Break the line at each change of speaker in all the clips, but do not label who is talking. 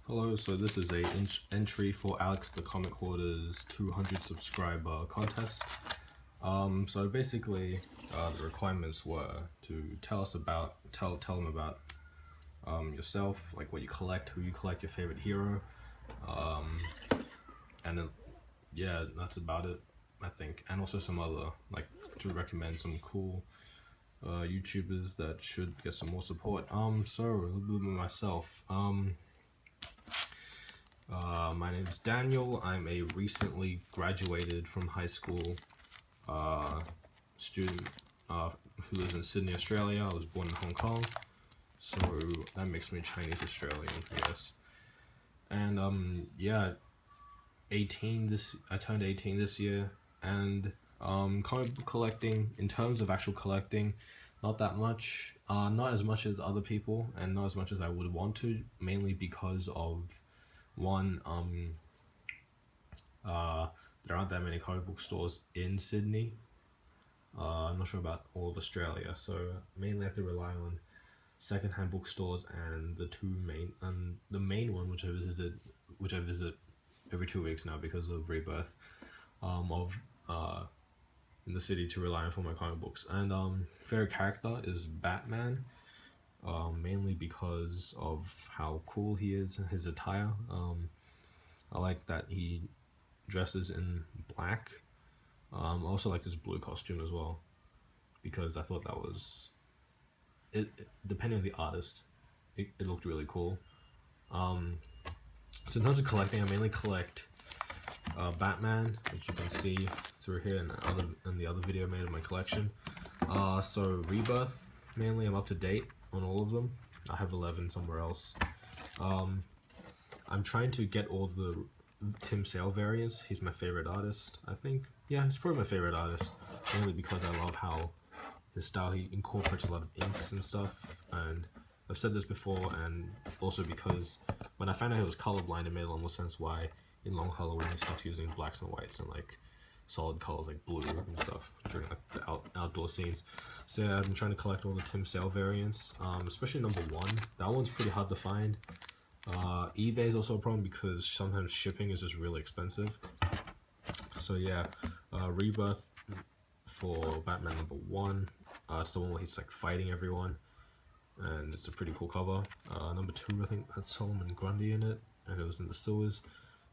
Hello, so this is a entry for Alex the Comic Hoarder's 200 subscriber contest. So basically, the requirements were to tell them about yourself, like what you collect, who you collect, your favorite hero, and then yeah, that's about it, I think. And also some other, like, to recommend some cool YouTubers that should get some more support. So a little bit about myself. My name is Daniel. I'm a recently graduated from high school student who lives in Sydney, Australia. I was born in Hong Kong, so that makes me Chinese Australian, I guess. And yeah, I turned 18 this year, and comic book collecting, in terms of actual collecting, not that much. Not as much as other people, and not as much as I would want to, mainly because of one, there aren't that many comic book stores in Sydney. I'm not sure about all of Australia, so mainly I have to rely on secondhand bookstores and the main one which I visit every 2 weeks now because of Rebirth, in the city, to rely on for my comic books. And favorite character is Batman, mainly because of how cool he is, his attire. I like that he dresses in black. I also like his blue costume as well, because I thought that was depending on the artist, it looked really cool. So in terms of collecting, I mainly collect Batman, which you can see through here in the other video I made of my collection. So Rebirth, mainly. I'm up to date on all of them. I have 11 somewhere else. I'm trying to get all the Tim Sale variants. He's my favorite artist, I think. Yeah, he's probably my favorite artist, mainly because I love how his style, he incorporates a lot of inks and stuff, and I've said this before, and also because when I found out he was colorblind, it made a lot more sense why in Long Halloween he stopped using blacks and whites and like solid colors like blue and stuff during like the outdoor scenes. So yeah, I've been trying to collect all the Tim Sale variants, especially number 1. That one's pretty hard to find. eBay is also a problem because sometimes shipping is just really expensive. So yeah, Rebirth for Batman number 1. It's the one where he's like fighting everyone, and it's a pretty cool cover. Number 2, I think, had Solomon Grundy in it, and it was in the sewers.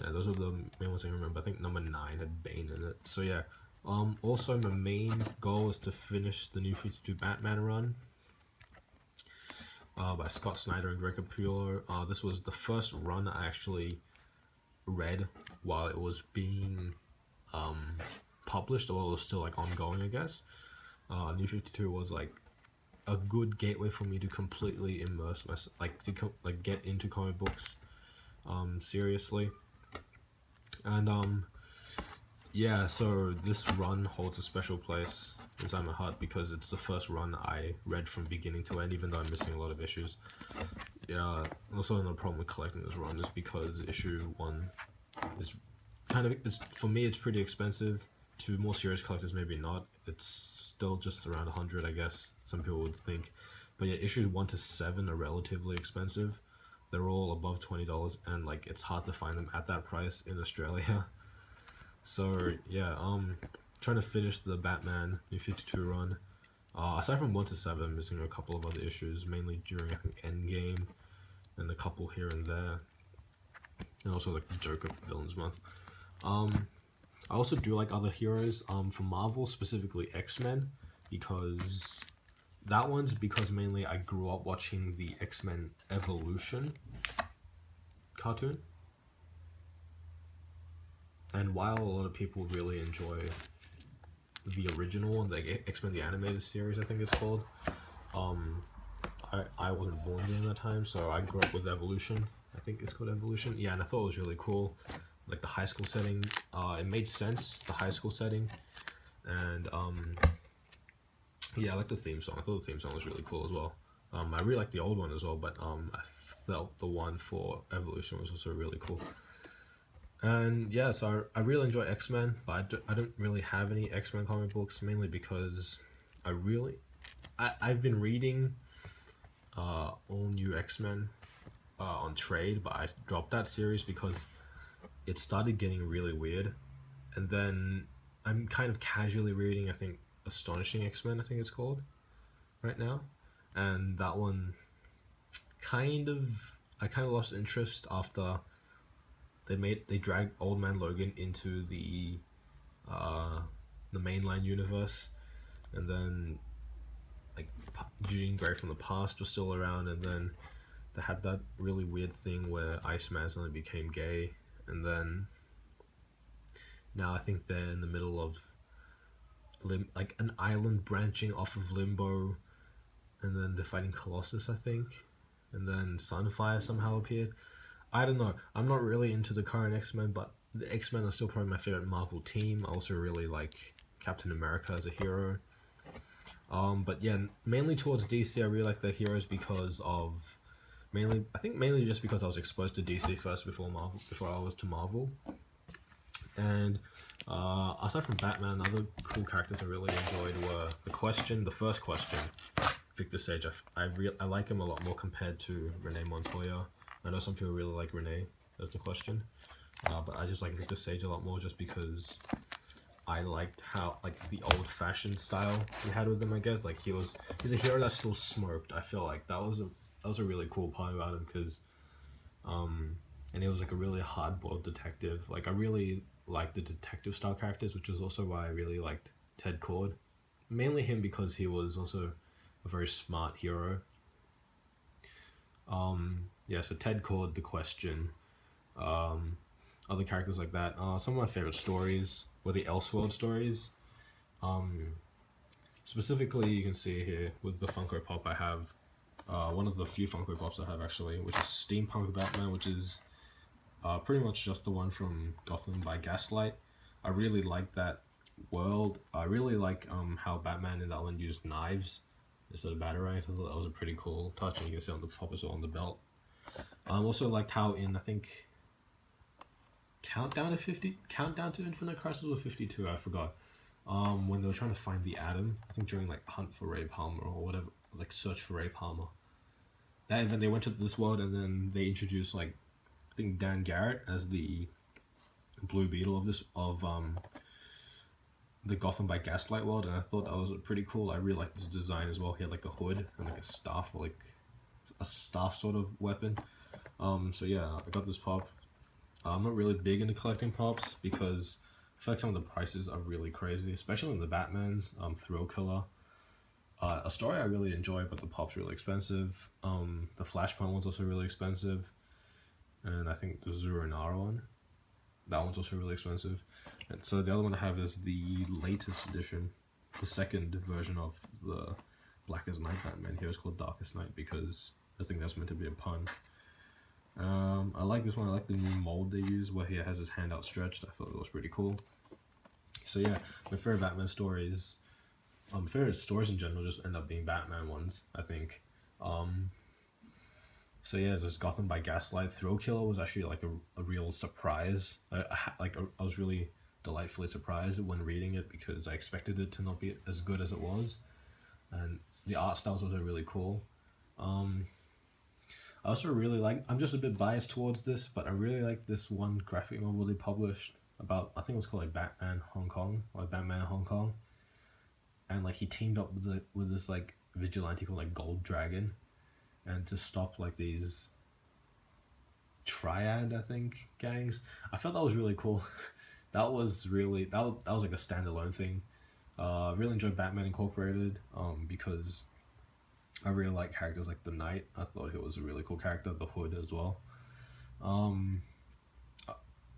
Yeah, those are the main ones I remember. I think number 9 had Bane in it. So yeah. Also, my main goal is to finish the New 52 Batman run by Scott Snyder and Greg Capullo. This was the first run I actually read while it was being published, or it was still like ongoing, I guess. New 52 was like a good gateway for me to completely immerse myself, like get into comic books seriously. And yeah, so this run holds a special place inside my heart because it's the first run I read from beginning to end, even though I'm missing a lot of issues. Yeah, also another problem with collecting this run is because issue 1 is for me it's pretty expensive. To more serious collectors, maybe not. It's still just around 100, I guess some people would think. But yeah, issues 1 to 7 are relatively expensive. They're all above $20, and like it's hard to find them at that price in Australia. So yeah, trying to finish the Batman New 52 run. Aside from 1 to 7, I'm missing a couple of other issues, mainly during I think Endgame, and a couple here and there, and also like the Joker Villains Month. I also do like other heroes from Marvel, specifically X-Men, because mainly I grew up watching the X-Men Evolution cartoon. And while a lot of people really enjoy the original one, like X-Men the Animated Series, I think it's called, I wasn't born during that time, so I grew up with Evolution. I think it's called Evolution. Yeah, and I thought it was really cool. Like the high school setting, it made sense, the high school setting, and yeah, I like the theme song. I thought the theme song was really cool as well. I really like the old one as well, but I felt the one for Evolution was also really cool. And yeah, so I really enjoy X-Men, but I don't really have any X-Men comic books, mainly because I've been reading all new X-Men on trade, but I dropped that series because it started getting really weird. And then I'm kind of casually reading, I think, Astonishing X-Men, I think it's called, right now. And that one I kind of lost interest after they dragged Old Man Logan into the mainline universe, and then like Jean Grey from the past was still around, and then they had that really weird thing where Iceman suddenly became gay, and then now I think they're in the middle of like an island branching off of Limbo, and then they're fighting Colossus, I think, and then Sunfire somehow appeared. I don't know. I'm not really into the current X-Men, but the X-Men are still probably my favorite Marvel team. I also really like Captain America as a hero. But yeah, mainly towards DC, I really like the heroes because of mainly just because I was exposed to DC first before I was to Marvel. And aside from Batman, other cool characters I really enjoyed were the first Question, Victor Sage. I like him a lot more compared to Renee Montoya. I know some people really like Renee as the Question, but I just like Victor Sage a lot more just because I liked how like the old-fashioned style he had with him. I guess like he's a hero that still smoked. I feel like that was a really cool part about him because, and he was like a really hard-boiled detective. Like I really liked the detective style characters, which is also why I really liked Ted Kord, mainly him because he was also a very smart hero. Yeah, so Ted Kord, the Question, other characters like that. Some of my favorite stories were the Elseworld stories. Specifically, you can see here with the Funko Pop I have, one of the few Funko Pops I have actually, which is Steampunk Batman, which is pretty much just the one from Gotham by Gaslight. I really like that world. I really like how Batman in that one used knives instead of batarangs. I thought that was a pretty cool touch, and you can see on the top as well on the belt. I also liked how in, I think, Countdown to Infinite Crisis or 52, I forgot. When they were trying to find the Atom, I think during like Hunt for Ray Palmer or whatever, like Search for Ray Palmer. That event, they went to this world and then they introduced like, I think Dan Garrett as the Blue Beetle of the Gotham by Gaslight world, and I thought that was pretty cool. I really liked this design as well. He had like a hood and like a staff, or like a staff sort of weapon. So yeah, I got this pop. I'm not really big into collecting pops because I feel like some of the prices are really crazy, especially in the Batman's. Thrill Killer, a story I really enjoy, but the pop's really expensive. The Flashpoint one's also really expensive, and I think the Zuranara one, that one's also really expensive. And so the other one I have is the latest edition, the second version of the Blackest Night Batman. Here it's called Darkest Night because I think that's meant to be a pun. I like this one. I like the new mold they use where he has his hand outstretched. I thought it was pretty cool. So yeah, my favorite Batman stories, favorite stories in general just end up being Batman ones, I think. So yeah, there's Gotham by Gaslight. Thrill Killer was actually like a real surprise. I was really delightfully surprised when reading it because I expected it to not be as good as it was, and the art style was also really cool. I also really like, I'm just a bit biased towards this, but I really like this one graphic novel they published about, I think it was called like Batman Hong Kong, or Batman Hong Kong. And like he teamed up with this like vigilante called like Gold Dragon, and to stop like these triad, I think, gangs. I felt that was really cool. that was like a standalone thing. Really enjoyed Batman Incorporated, because I really like characters like the Knight. I thought he was a really cool character. The Hood as well.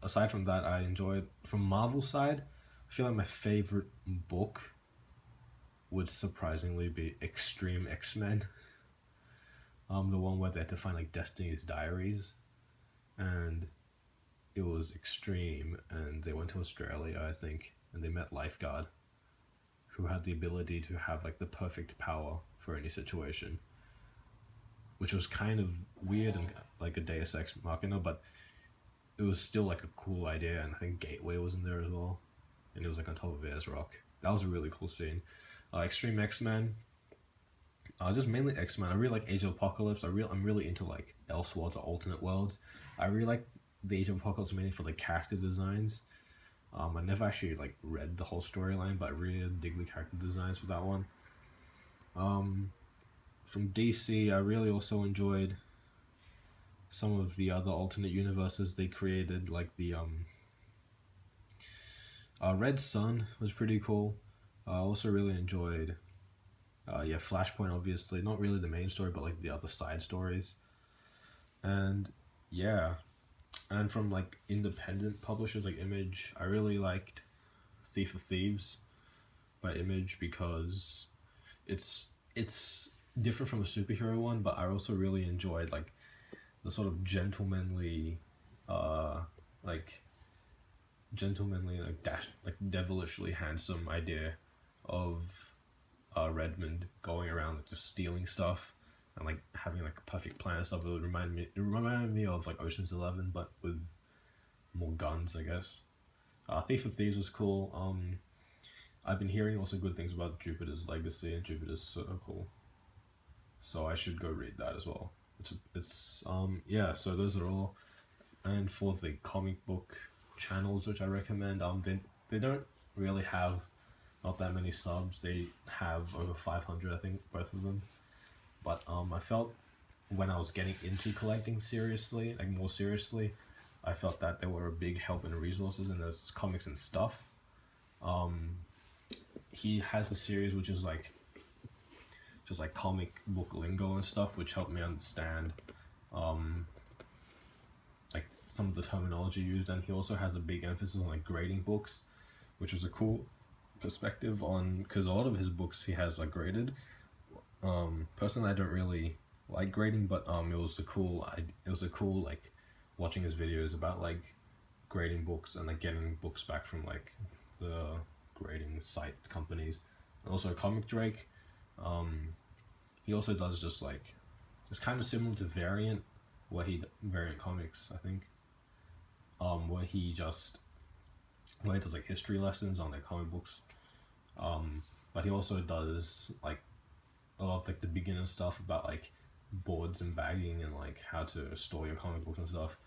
Aside from that, I enjoyed, from Marvel side, I feel like my favorite book would surprisingly be Extreme X-Men. The one where they had to find like Destiny's Diaries, and it was extreme, and they went to Australia, I think, and they met Lifeguard, who had the ability to have like the perfect power for any situation, which was kind of weird and like a Deus Ex Machina, but it was still like a cool idea. And I think Gateway was in there as well, and it was like on top of Ayers Rock. That was a really cool scene. Extreme X-Men, Just mainly X-Men. I really like Age of Apocalypse. I'm really into like Elseworlds or alternate worlds. I really like the Age of Apocalypse mainly for the character designs. I never actually like read the whole storyline, but I really dig the character designs for that one. From DC, I really also enjoyed some of the other alternate universes they created, like the Red Sun was pretty cool. I also really enjoyed Flashpoint, obviously not really the main story, but like the other side stories. And yeah, and from like independent publishers like Image, I really liked Thief of Thieves by Image because it's different from the superhero one, but I also really enjoyed like the sort of gentlemanly like devilishly handsome idea of Redmond going around like just stealing stuff and like having like a perfect plan and stuff. It reminded me of like Ocean's 11, but with more guns, I guess. Thief of Thieves was cool. I've been hearing also good things about Jupiter's Legacy, and Jupiter's so cool. So I should go read that as well. It's yeah. So those are all. And for the comic book channels which I recommend, they don't really have not that many subs. They have over 500, I think, both of them. But I felt when I was getting into collecting seriously, like more seriously, I felt that they were a big help and resources in those comics and stuff. He has a series which is like just like comic book lingo and stuff, which helped me understand like some of the terminology used. And he also has a big emphasis on like grading books, which was a cool perspective on, because a lot of his books he has like graded. Personally, I don't really like grading, but it was a cool like watching his videos about like grading books and like getting books back from like the grading site companies. And also Comic Drake, he also does just like, it's kind of similar to Variant Comics, I think, where he does like history lessons on like comic books, but he also does like a lot of like the beginner stuff about like boards and bagging and like how to store your comic books and stuff.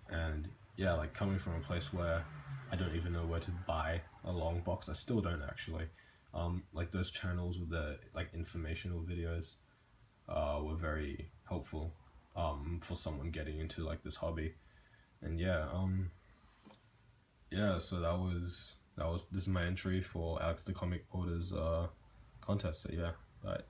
And yeah, like coming from a place where I don't even know where to buy a long box, I still don't actually, like those channels with the like informational videos were very helpful for someone getting into like this hobby. And yeah, so that was this is my entry for Alex the Comic Hoarder's contest. So yeah, right.